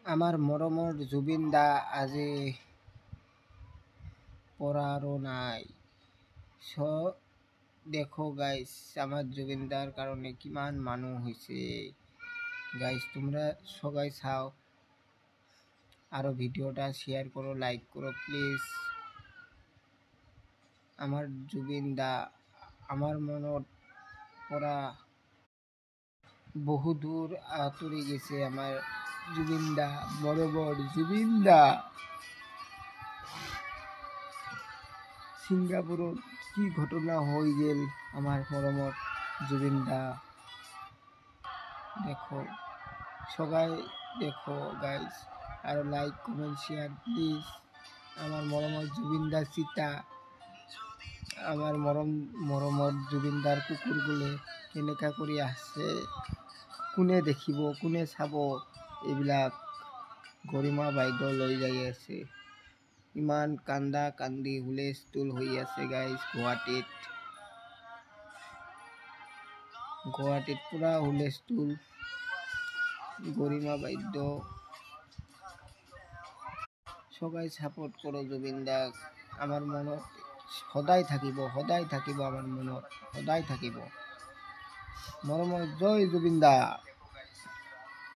আমাৰ মৰমৰ জুবিন দা আজি পৰা আৰু নাই। দেখো গাইস, আমার জুবিন দার কারণে কিমান মানুষ হয়েছে গাইস, তোমরা সবাই চাও আর ভিডিওটা শেয়ার করো, লাইক করো প্লিজ। আমার জুবিন দা আমার মনত পৰা বহু দূৰ আঁতৰি গেছে। আমাৰ জুবিন দা, মৰমৰ জুবিন দা সিঙ্গাপুরত কি ঘটনা হয়ে গেল আমার মরমর জুবিন দা। দেখো সবাই, দেখো গাইস, আর লাইক কমেন্ট শেয়ার প্লিজ। আমার মরমর জুবিন দা সীতা, আমার মরমর জুবিন দার কুকুরগুলো কেনেকা কৰি আছে, কোনে দেখিব, কোনে চাব, এইবিলাক গৰিমা বাইদেউ লৈ যাই আছে। ইমান কান্দা কান্দি হুলস্থুল হৈ আছে গাইজ গুৱাহাটীত পুৰা হুলস্থুল। গৰিমা বাইদেউ, সবাই সাপোৰ্ট কৰো জুবিন দাক। আমাৰ মনত সদায় থাকিব, সদায় থাকিব, আমাৰ মনত সদায় থাকিব। মৰমৰ জয় জুবিন দা।